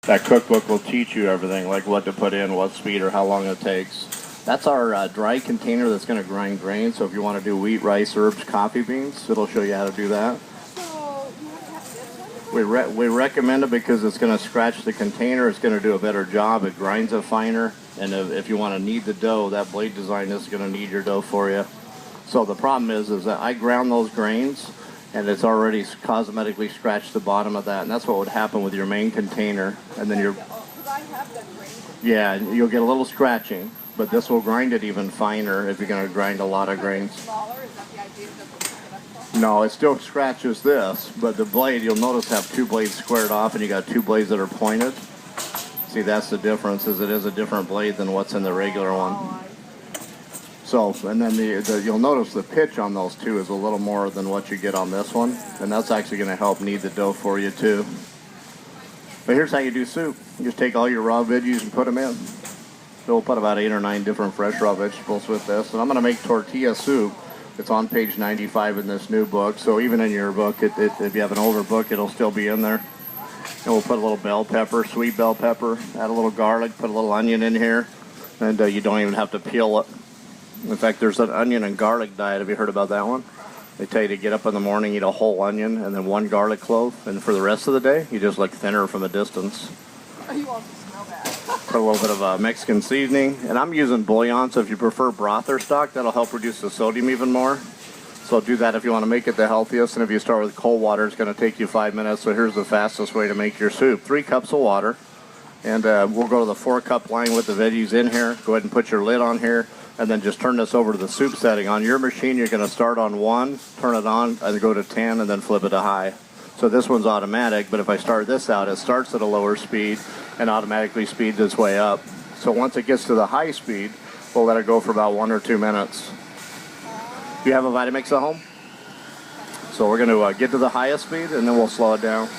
That cookbook will teach you everything, like what to put in, what speed, or how long it takes. That's our dry container that's going to grind grain. So if you want to do wheat, rice, herbs, coffee beans, it'll show you how to do that. So you have this one? We recommend it because it's going to scratch the container. It's going to do a better job. It grinds it finer. And if you want to knead the dough, that blade design is going to knead your dough for you. So the problem is that I ground those grains, and it's already cosmetically scratched the bottom of that. And that's what would happen with your main container. And then yeah, you'll get a little scratching. But this will grind it even finer if you're going to grind a lot of grains. No, it still scratches this, but the blade, you'll notice, have two blades squared off, and you got two blades that are pointed. See, that's the difference, is it is a different blade than what's in the regular one. So, and then you'll notice the pitch on those two is a little more than what you get on this one, and that's actually going to help knead the dough for you too. But here's how you do soup. You just take all your raw veggies and put them in. So we'll put about 8 or 9 different fresh raw vegetables with this. And I'm going to make tortilla soup. It's on page 95 in this new book. So even in your book, if you have an older book, it'll still be in there. And we'll put a little bell pepper, sweet bell pepper, add a little garlic, put a little onion in here. And you don't even have to peel it. In fact, there's an onion and garlic diet. Have you heard about that one? They tell you to get up in the morning, eat a whole onion, and then 1 garlic clove. And for the rest of the day, you just look thinner from a distance. You won't smell bad. Put a little bit of Mexican seasoning. And I'm using bouillon, so if you prefer broth or stock, that'll help reduce the sodium even more. So do that if you want to make it the healthiest. And if you start with cold water, it's going to take you 5 minutes. So here's the fastest way to make your soup. 3 cups of water. And we'll go to the 4-cup line with the veggies in here. Go ahead and put your lid on here. And then just turn this over to the soup setting. On your machine, you're going to start on 1, turn it on, and go to 10, and then flip it to high. So this one's automatic, but if I start this out, it starts at a lower speed and automatically speeds its way up. So once it gets to the high speed, we'll let it go for about 1 or 2 minutes. Do you have a Vitamix at home? So we're going to get to the highest speed, and then we'll slow it down.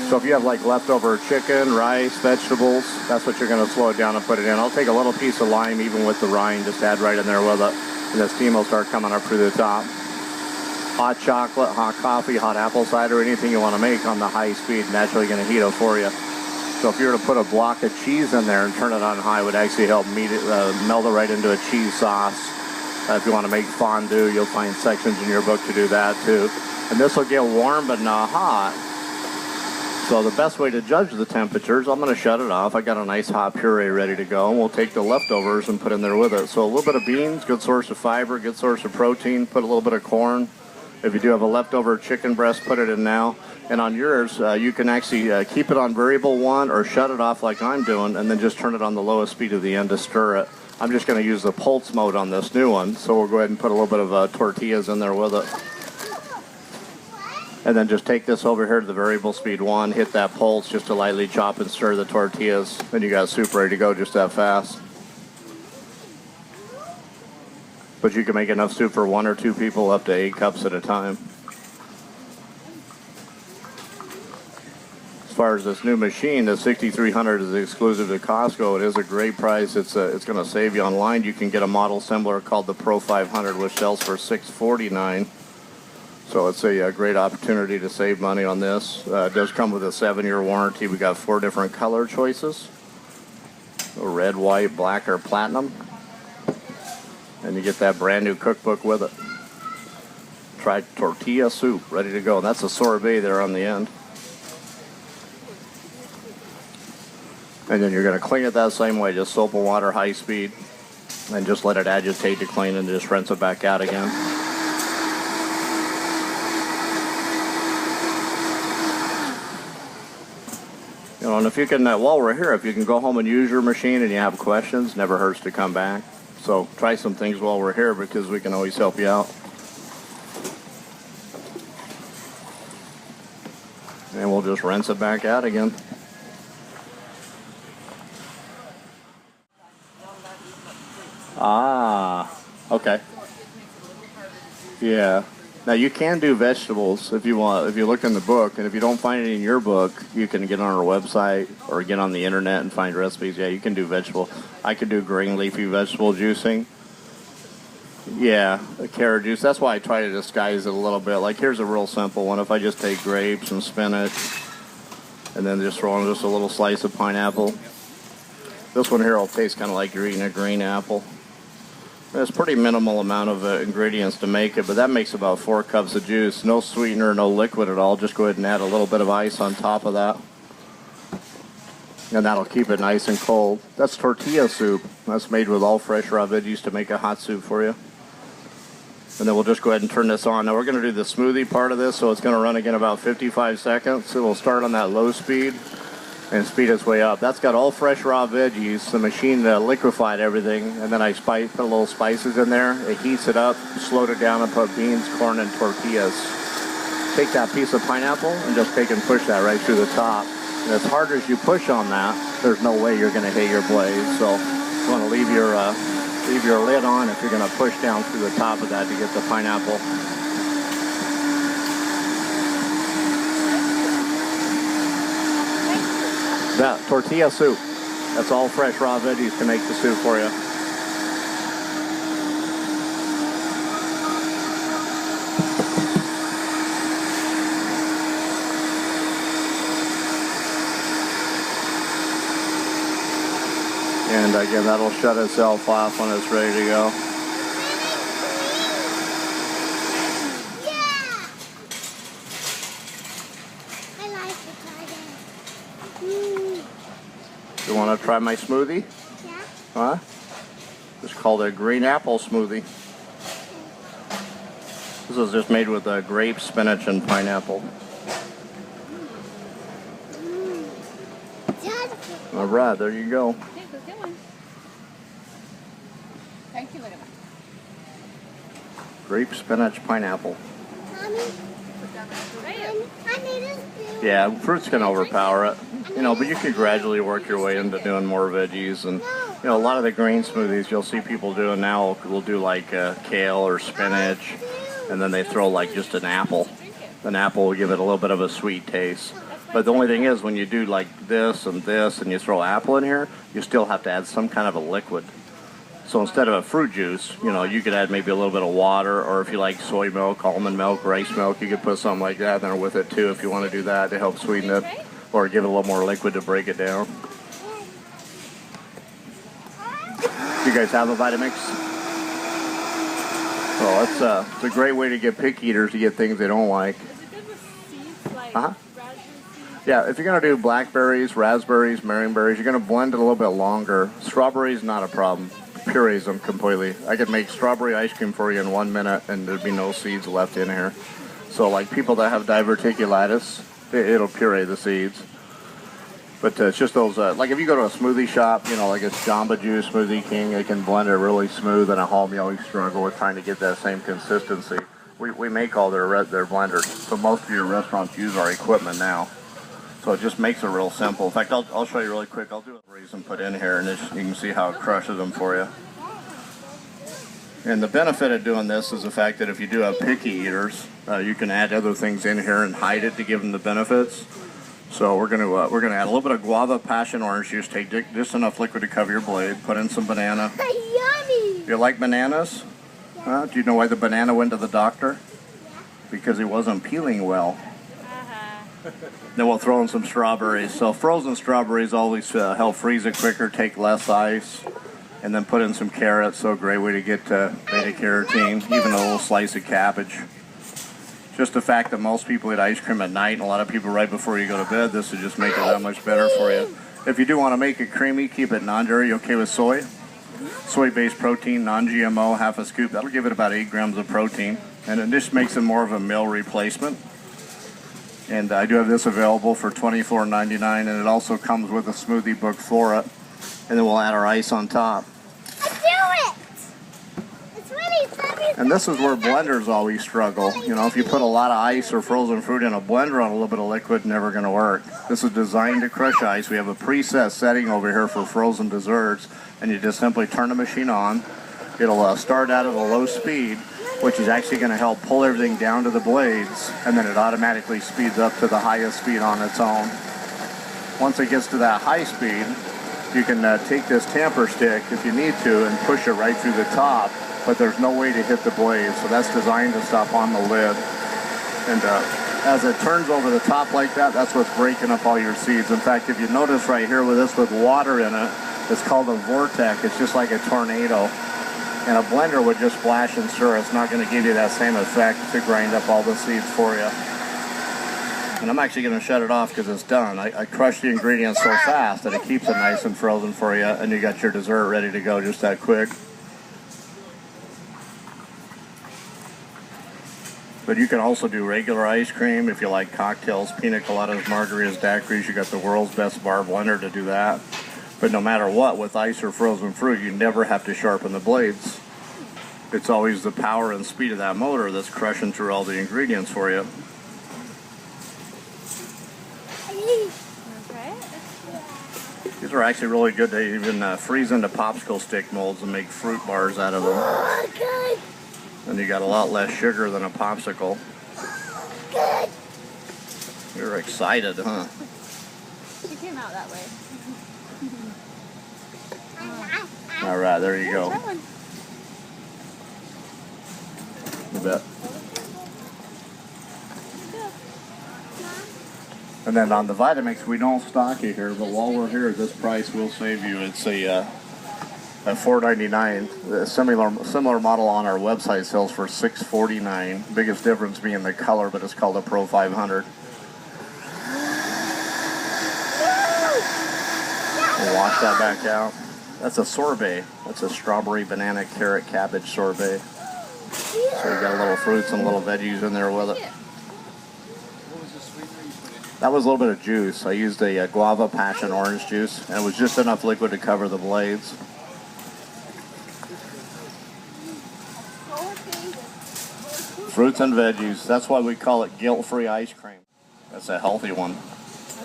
So if you have like leftover chicken, rice, vegetables, that's what you're going to slow it down and put it in. I'll take a little piece of lime, even with the rind, just add right in there with it, and the steam will start coming up through the top. Hot chocolate, hot coffee, hot apple cider, anything you want to make on the high speed, naturally going to heat it for you. So if you were to put a block of cheese in there and turn it on high, it would actually help melt it right into a cheese sauce. If you want to make fondue, you'll find sections in your book to do that too. And this will get warm but not hot. So the best way to judge the temperatures, I'm going to shut it off. I got a nice hot puree ready to go, and we'll take the leftovers and put in there with it. So a little bit of beans, good source of fiber, good source of protein. Put a little bit of corn. If you do have a leftover chicken breast, put it in now. And on yours, you can actually keep it on variable 1 or shut it off like I'm doing, and then just turn it on the lowest speed of the end to stir it. I'm just going to use the pulse mode on this new one, so we'll go ahead and put a little bit of tortillas in there with it. And then just take this over here to the variable speed 1, hit that pulse just to lightly chop and stir the tortillas. Then you got soup ready to go just that fast. But you can make enough soup for 1 or 2 people, up to 8 cups at a time. As far as this new machine, the 6300 is exclusive to Costco. It is a great price. It's going to save you online. You can get a model similar called the Pro 500, which sells for $649. So it's a great opportunity to save money on this. It does come with a 7-year warranty. We got 4 different color choices: red, white, black, or platinum. And you get that brand new cookbook with it. Try tortilla soup, ready to go. And that's a sorbet there on the end. And then you're going to clean it that same way, just soap and water, high speed, and just let it agitate to clean, and just rinse it back out again. You know, and if you can, while we're here, if you can go home and use your machine and you have questions, never hurts to come back. So try some things while we're here, because we can always help you out. And we'll just rinse it back out again. Ah, okay. Yeah. Now you can do vegetables if you want. If you look in the book, and if you don't find it in your book, you can get on our website or get on the internet and find recipes. Yeah, you can do vegetable. I could do green leafy vegetable juicing. Yeah, a carrot juice. That's why I try to disguise it a little bit. Like, here's a real simple one. If I just take grapes and spinach, And then just throw in just a little slice of pineapple. This one here will taste kind of like you're eating a green apple. There's pretty minimal amount of ingredients to make it, but that makes about 4 cups of juice. No sweetener, no liquid at all. Just go ahead and add a little bit of ice on top of that. And that'll keep it nice and cold. That's tortilla soup. That's made with all fresh raw veggies to make a hot soup for you. And then we'll just go ahead and turn this on. Now we're going to do the smoothie part of this, so it's going to run again about 55 seconds. So we'll start on that low speed and speed its way up. That's got all fresh raw veggies. The machine liquefied everything, and then I put a little spices in there. It heats it up, slowed it down, and put beans, corn, and tortillas. Take that piece of pineapple and just take and push that right through the top. And as hard as you push on that, there's no way you're going to hit your blade. So you want to leave your lid on if you're going to push down through the top of that to get the pineapple. That tortilla soup. That's all fresh raw veggies to make the soup for you. And again, that'll shut itself off when it's ready to go. You want to try my smoothie? Yeah. Huh? It's called a green apple smoothie. This is just made with grape, spinach, and pineapple. All right, there you go. Thank you, Lena. Grape, spinach, pineapple. Mommy, I need a spoon. Yeah, fruit's going to overpower it. You know, but you can gradually work your way into doing more veggies. And, you know, a lot of the green smoothies you'll see people doing now will do like kale or spinach, and then they throw like just an apple. An apple will give it a little bit of a sweet taste. But the only thing is, when you do like this, and you throw apple in here, you still have to add some kind of a liquid. So instead of a fruit juice, you know, you could add maybe a little bit of water, or if you like soy milk, almond milk, rice milk, you could put something like that in there with it too if you want to do that to help sweeten it, or give it a little more liquid to break it down. You guys have a Vitamix? Oh, it's a great way to get picky eaters to get things they don't like. Is it good with seeds, like Uh-huh. raspberry seeds? Yeah, if you're going to do blackberries, raspberries, marionberries, you're going to blend it a little bit longer. Strawberries, not a problem. Purees them completely. I could make strawberry ice cream for you in 1 minute and there'd be no seeds left in here. So like people that have diverticulitis, it'll puree the seeds. But it's just those, like if you go to a smoothie shop, you know, like it's Jamba Juice, Smoothie King, they can blend it really smooth. And at home, you always struggle with trying to get that same consistency. We make all their blenders, so most of your restaurants use our equipment now. So it just makes it real simple. In fact, I'll show you really quick. I'll do a reason put in here, and you can see how it crushes them for you. And the benefit of doing this is the fact that if you do have picky eaters, you can add other things in here and hide it to give them the benefits. So we're gonna add a little bit of guava passion orange juice. Take just enough liquid to cover your blade. Put in some banana. Yummy. You like bananas? Do you know why the banana went to the doctor? Because it wasn't peeling well. Then we'll throw in some strawberries. So frozen strawberries always help freeze it quicker, take less ice. And then put in some carrots, so a great way to get beta-carotene, even a little slice of cabbage. Just the fact that most people eat ice cream at night, and a lot of people right before you go to bed, this would just make it that much better for you. If you do want to make it creamy, keep it non-dairy. You okay with soy? Soy-based protein, non-GMO, half a scoop. That'll give it about 8 grams of protein. And it just makes it more of a meal replacement. And I do have this available for $24.99, and it also comes with a smoothie book for it. And then we'll add our ice on top. I do it. It's really fluffy. And this is where blenders always struggle. You know, if you put a lot of ice or frozen fruit in a blender on a little bit of liquid, never going to work. This is designed to crush ice. We have a preset setting over here for frozen desserts, and you just simply turn the machine on. It'll start out at a low speed, which is actually going to help pull everything down to the blades, and then it automatically speeds up to the highest speed on its own. Once it gets to that high speed, you can take this tamper stick if you need to and push it right through the top, but there's no way to hit the blade, so that's designed to stop on the lid. And As it turns over the top like that, that's what's breaking up all your seeds. In fact, if you notice right here with this with water in it, it's called a vortex. It's just like a tornado. And a blender would just splash and stir. It's not going to give you that same effect to grind up all the seeds for you. And I'm actually going to shut it off because it's done. I crushed the ingredients so fast that it keeps it nice and frozen for you, and you got your dessert ready to go just that quick. But you can also do regular ice cream if you like cocktails, pina coladas, margaritas, daiquiris. You got the world's best bar blender to do that. But no matter what, with ice or frozen fruit, you never have to sharpen the blades. It's always the power and speed of that motor that's crushing through all the ingredients for you. These are actually really good. They even freeze into popsicle stick molds and make fruit bars out of them. Oh, good. And you got a lot less sugar than a popsicle. Good. You're excited, huh? She came out that way. All right, there you go. You bet. And then on the Vitamix, we don't stock it here, but while we're here, this price will save you. It's a $4.99. A similar model on our website sells for $6.49. Biggest difference being the color, but it's called a Pro 500. We'll wash that back out. That's a sorbet. That's a strawberry, banana, carrot, cabbage sorbet. So you got a little fruits and little veggies in there with it. That was a little bit of juice. I used a guava passion orange juice, and it was just enough liquid to cover the blades. Fruits and veggies. That's why we call it guilt-free ice cream. That's a healthy one. Are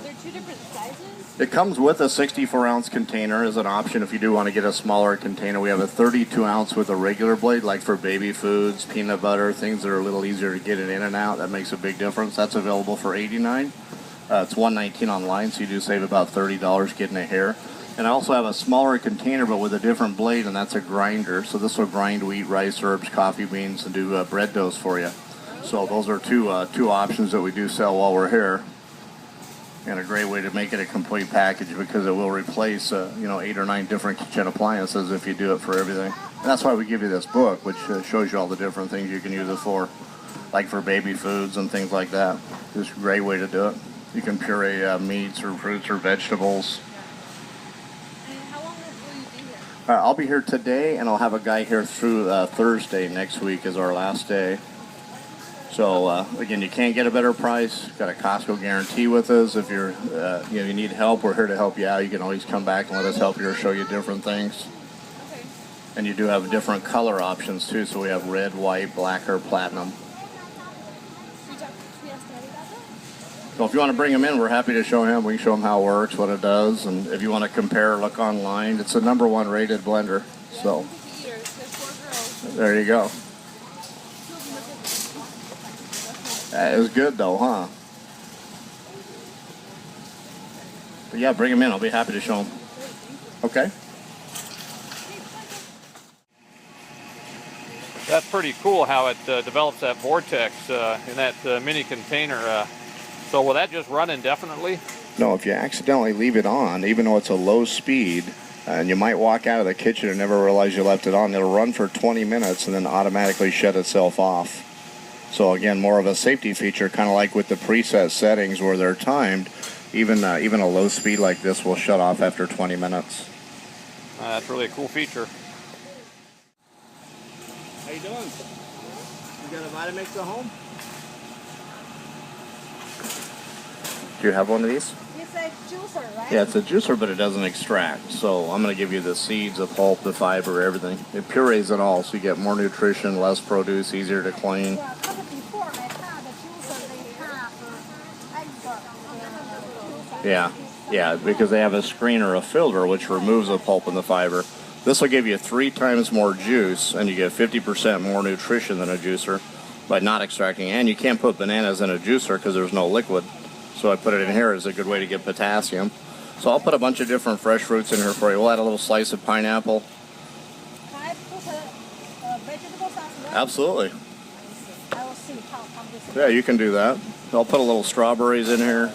there two different sizes? It comes with a 64-ounce container as an option if you do want to get a smaller container. We have a 32-ounce with a regular blade, like for baby foods, peanut butter, things that are a little easier to get it in and out. That makes a big difference. That's available for $89. It's $119 online, so you do save about $30 getting it here. And I also have a smaller container, but with a different blade, and that's a grinder. So this will grind wheat, rice, herbs, coffee beans, and do bread doughs for you. So those are two options that we do sell while we're here. And a great way to make it a complete package because it will replace 8 or 9 different kitchen appliances if you do it for everything. And that's why we give you this book, which shows you all the different things you can use it for, like for baby foods and things like that. Just a great way to do it. You can puree meats or fruits or vegetables. And how long will you be here? I'll be here today, and I'll have a guy here through Thursday next week is our last day. So again, you can't get a better price. Got a Costco guarantee with us. If you're you need help, we're here to help you out. You can always come back and let us help you or show you different things. Okay. And you do have different color options too. So we have red, white, black, or platinum. Should we ask Daddy about that? So if you want to bring him in, we're happy to show him. We can show him how it works, what it does, and if you want to compare, look online. It's the #1 rated blender. So there you go. That is good though, huh? But yeah, bring him in. I'll be happy to show him. Okay. That's pretty cool how it develops that vortex in that mini container. So will that just run indefinitely? No, if you accidentally leave it on, even though it's a low speed, and you might walk out of the kitchen and never realize you left it on, it'll run for 20 minutes and then automatically shut itself off. So again, more of a safety feature, kind of like with the preset settings where they're timed. Even a low speed like this will shut off after 20 minutes. That's really a cool feature. How you doing? You got a Vitamix at home? Do you have one of these? It's a juicer, right? Yeah, it's a juicer, but it doesn't extract. So I'm going to give you the seeds, the pulp, the fiber, everything. It purees it all, so you get more nutrition, less produce, easier to clean. Yeah, because before they had the juicer, they have extra. Yeah, because they have a screen or a filter which removes the pulp and the fiber. This will give you 3 times more juice, and you get 50% more nutrition than a juicer by not extracting. And you can't put bananas in a juicer because there's no liquid. So I put it in here as a good way to get potassium. So I'll put a bunch of different fresh fruits in here for you. We'll add a little slice of pineapple. Can I put vegetables as well? Absolutely. I will Yeah, you can do that. I'll put a little strawberries in here.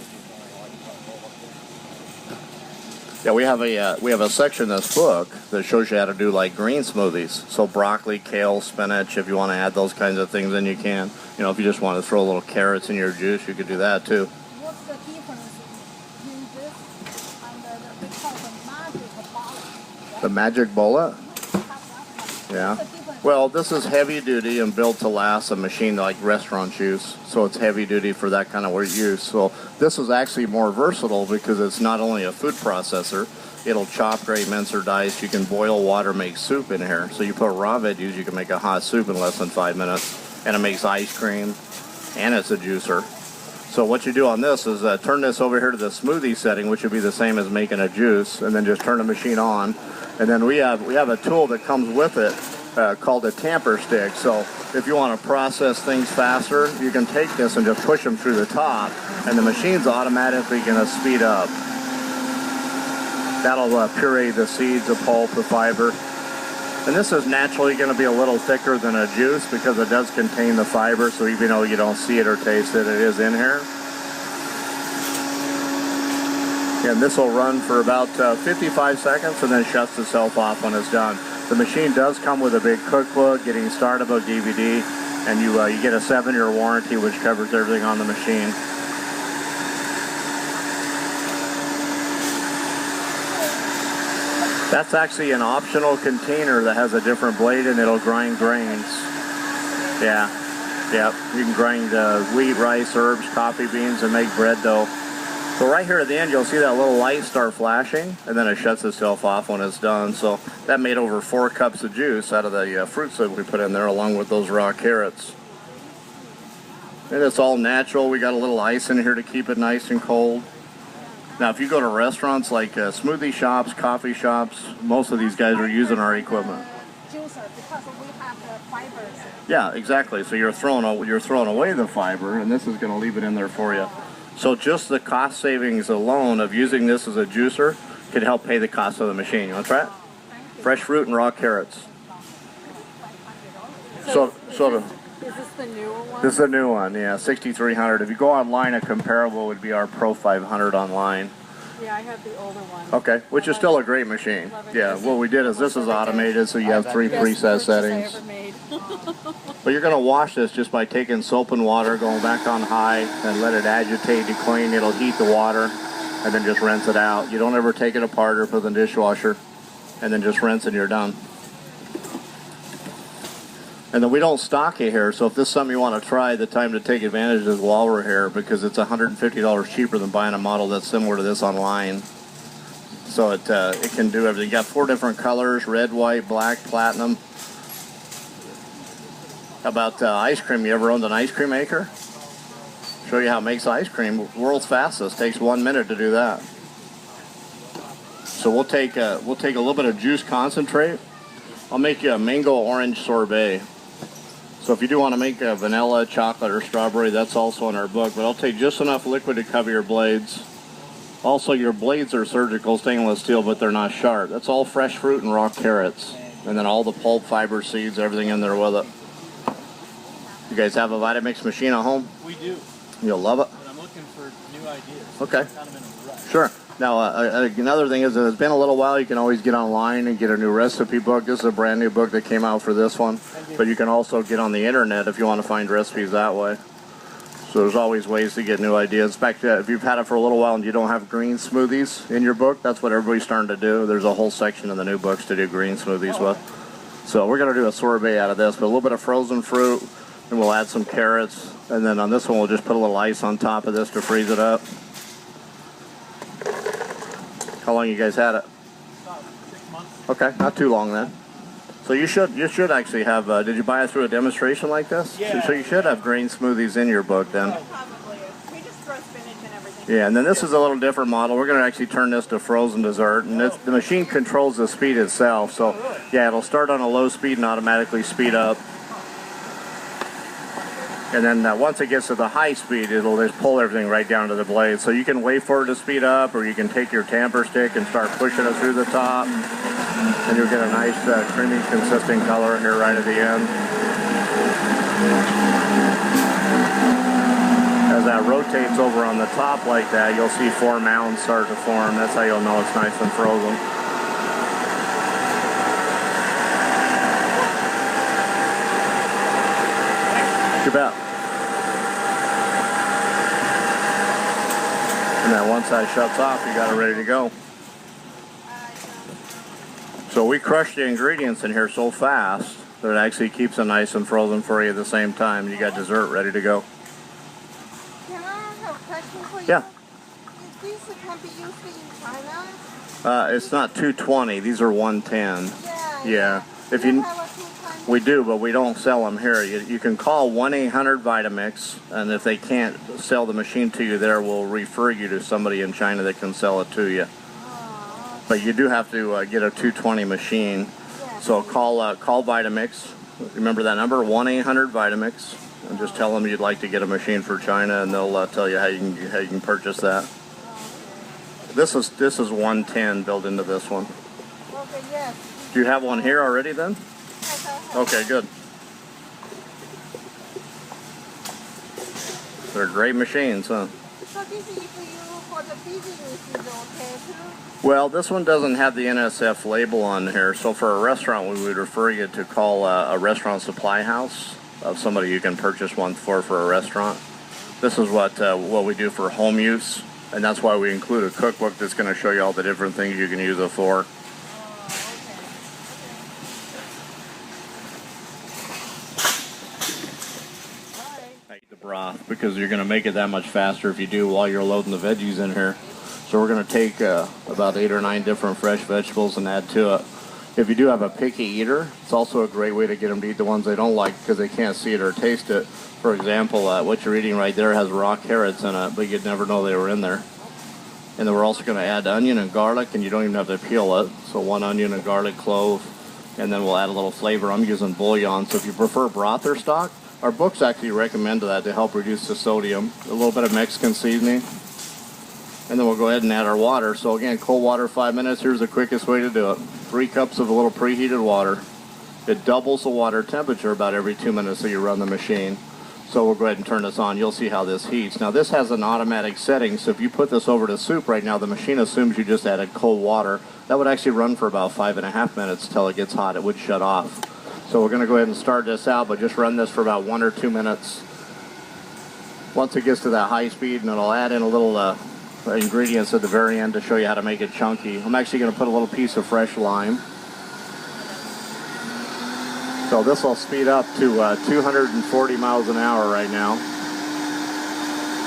Yeah, we have a section in this book that shows you how to do like green smoothies. So broccoli, kale, spinach. If you want to add those kinds of things, then you can. You know, if you just want to throw a little carrots in your juice, you could do that too. What's the difference between this and they call the magic bullet? The magic bullet? Yeah. Well, this is heavy duty and built to last, a machine like restaurants use. So it's heavy duty for that kind of use. So this is actually more versatile because it's not only a food processor, it'll chop, grate, mince, or dice. You can boil water, make soup in here. So you put raw veggies, you can make a hot soup in less than 5 minutes. And it makes ice cream, and it's a juicer. So what you do on this is turn this over here to the smoothie setting, which would be the same as making a juice, and then just turn the machine on. And then we have a tool that comes with it called a tamper stick. So if you want to process things faster, you can take this and just push them through the top, and the machine's automatically going to speed up. That'll puree the seeds, the pulp, the fiber. And this is naturally going to be a little thicker than a juice because it does contain the fiber, so even though you don't see it or taste it, it is in here. And this will run for about 55 seconds and then shuts itself off when it's done. The machine does come with a big cookbook, getting started about DVD, and you get a 7-year warranty which covers everything on the machine. That's actually an optional container that has a different blade and it'll grind grains. Yeah, you can grind wheat, rice, herbs, coffee beans, and make bread dough. So right here at the end, you'll see that little light start flashing, and then it shuts itself off when it's done. So that made over 4 cups of juice out of the fruits that we put in there, along with those raw carrots. And it's all natural. We got a little ice in here to keep it nice and cold. Now, if you go to restaurants like smoothie shops, coffee shops, most of these guys are using our equipment. Juicer, because we have the fibers. Yeah, exactly. So you're throwing away the fiber, and this is going to leave it in there for you. So just the cost savings alone of using this as a juicer could help pay the cost of the machine. You want to try it? Fresh fruit and raw carrots. Is this the newer one? This is a new one, yeah, 6300. If you go online, a comparable would be our Pro 500 online. Yeah, I have the older one. Okay, which is still a great machine. Yeah, what we did is this is automated, so you have 3 preset settings. But you're going to wash this just by taking soap and water, going back on high, and let it agitate to clean. It'll heat the water, and then just rinse it out. You don't ever take it apart or put it in the dishwasher, and then just rinse and you're done. And then we don't stock it here, so if this is something you want to try, the time to take advantage is while we're here, because it's $150 cheaper than buying a model that's similar to this online. So it can do everything. You got 4 different colors: red, white, black, platinum. How about ice cream? You ever owned an ice cream maker? Show you how it makes ice cream. World's fastest. Takes 1 minute to do that. So we'll take a little bit of juice concentrate. I'll make you a mango orange sorbet. So if you do want to make a vanilla, chocolate, or strawberry, that's also in our book. But I'll take just enough liquid to cover your blades. Also, your blades are surgical stainless steel, but they're not sharp. That's all fresh fruit and raw carrots. And then all the pulp, fiber, seeds, everything in there with it. You guys have a Vitamix machine at home? We do. You'll love it. But I'm looking for new ideas. Okay. I'm kind of in a rush. Sure. Now, another thing is, it's been a little while. You can always get online and get a new recipe book. This is a brand new book that came out for this one. But you can also get on the internet if you want to find recipes that way. So there's always ways to get new ideas. In fact, if you've had it for a little while and you don't have green smoothies in your book, that's what everybody's starting to do. There's a whole section in the new books to do green smoothies with. So we're going to do a sorbet out of this, but a little bit of frozen fruit, and we'll add some carrots. And then on this one, we'll just put a little ice on top of this to freeze it up. How long you guys had it? About 6 months. Okay, not too long then. So you should actually have. Did you buy it through a demonstration like this? Yeah. So you should have green smoothies in your book then. Probably. We just throw spinach and everything. Yeah, and then this is a little different model. We're going to actually turn this to frozen dessert, and the machine controls the speed itself. So yeah, it'll start on a low speed and automatically speed up. And then once it gets to the high speed, it'll just pull everything right down to the blade. So you can wait for it to speed up, or you can take your tamper stick and start pushing it through the top. And you'll get a nice creamy consistent color here right at the end. rotates over on the top like that, you'll see 4 mounds start to form. That's how you'll know it's nice and frozen. You bet. And then once that shuts off, you got it ready to go. So we crush the ingredients in here so fast that it actually keeps it nice and frozen for you at the same time. You got dessert ready to go. Can I have a question for you? Yeah. Is this can be used in China? It's not 220. These are 110. Yeah. If Do you you, have a 220? we do, but we don't sell them here. You can call 1-800-Vitamix, and if they can't sell the machine to you there, we'll refer you to somebody in China that can sell it to you. Oh, But you do have to get a 220 machine. yeah. So call Vitamix. Remember that number, 1-800-Vitamix, and just tell them you'd like to get a machine for China, and they'll tell you how you can purchase that. This is 110 built into this one. Okay, yes. Do you have one here already then? Yes, I have. Okay, good. They're great machines, huh? So this is for you for the business is okay too? Well, this one doesn't have the NSF label on here, so for a restaurant, we would refer you to call a restaurant supply house of somebody you can purchase one for a restaurant. This is what we do for home use, and that's why we include a cookbook that's going to show you all the different things you can use it for. I eat the broth because you're going to make it that much faster if you do while you're loading the veggies in here. So we're going to take about 8 or 9 different fresh vegetables and add to it. If you do have a picky eater, it's also a great way to get them to eat the ones they don't like because they can't see it or taste it. For example, what you're eating right there has raw carrots in it, but you'd never know they were in there. And then we're also going to add onion and garlic, and you don't even have to peel it. So 1 onion, a garlic clove, and then we'll add a little flavor. I'm using bouillon, so if you prefer broth or stock, our books actually recommend that to help reduce the sodium. A little bit of Mexican seasoning. And then we'll go ahead and add our water. So again, cold water 5 minutes. Here's the quickest way to do it. 3 cups of a little preheated water. It doubles the water temperature about every 2 minutes that you run the machine. So we'll go ahead and turn this on. You'll see how this heats. Now this has an automatic setting, so if you put this over to soup right now, the machine assumes you just added cold water. That would actually run for about 5.5 minutes till it gets hot. It would shut off. So we're going to go ahead and start this out, but just run this for about 1 or 2 minutes. Once it gets to that high speed, and it'll add in a little ingredients at the very end to show you how to make it chunky. I'm actually going to put a little piece of fresh lime. So this will speed up to 240 miles an hour right now.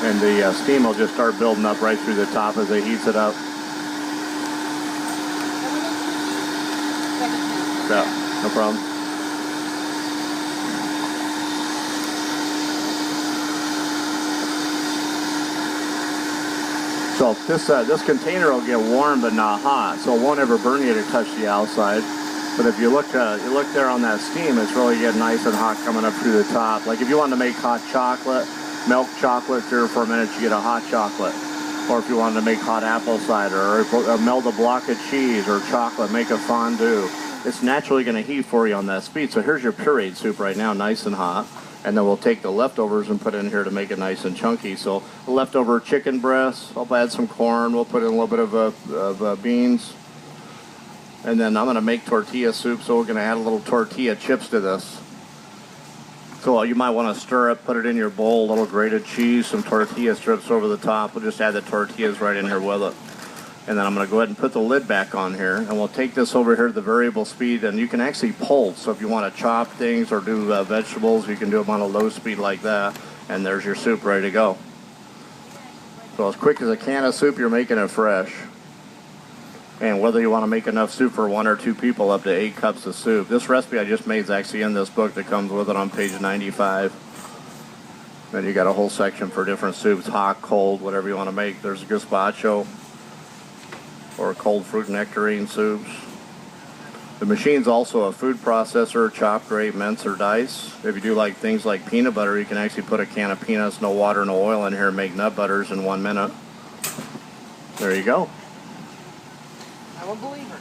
And the steam will just start building up right through the top as it heats it up. Yeah, no problem. So this container will get warm but not hot, so it won't ever burn you to touch the outside. But if you look there on that steam, it's really getting nice and hot coming up through the top. Like if you want to make hot chocolate, melt chocolate there for a minute, you get a hot chocolate. Or if you wanted to make hot apple cider, or melt a block of cheese or chocolate, make a fondue. It's naturally going to heat for you on that speed. So here's your pureed soup right now, nice and hot. And then we'll take the leftovers and put it in here to make it nice and chunky. So the leftover chicken breasts, I'll add some corn, we'll put in a little bit of beans. And then I'm going to make tortilla soup, so we're going to add a little tortilla chips to this. So you might want to stir it, put it in your bowl, a little grated cheese, some tortilla strips over the top. We'll just add the tortillas right in here with it. And then I'm going to go ahead and put the lid back on here, and we'll take this over here to the variable speed, and you can actually pulse. So if you want to chop things or do vegetables, you can do them on a low speed like that, and there's your soup ready to go. So as quick as a can of soup, you're making it fresh. And whether you want to make enough soup for 1 or 2 people, up to 8 cups of soup. This recipe I just made is actually in this book that comes with it on page 95. Then you got a whole section for different soups, hot, cold, whatever you want to make. There's gazpacho or cold fruit nectarine soups. The machine's also a food processor, chop, grate, mince, or dice. If you do like things like peanut butter, you can actually put a can of peanuts, no water, no oil in here and make nut butters in 1 minute. There you go. I'm a believer.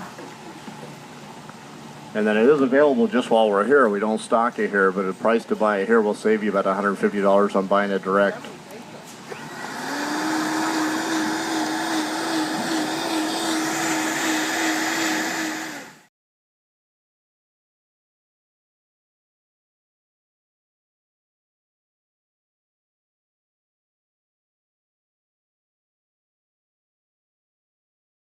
And then it is available just while we're here. We don't stock it here, but the price to buy it here will save you about $150 on buying it direct.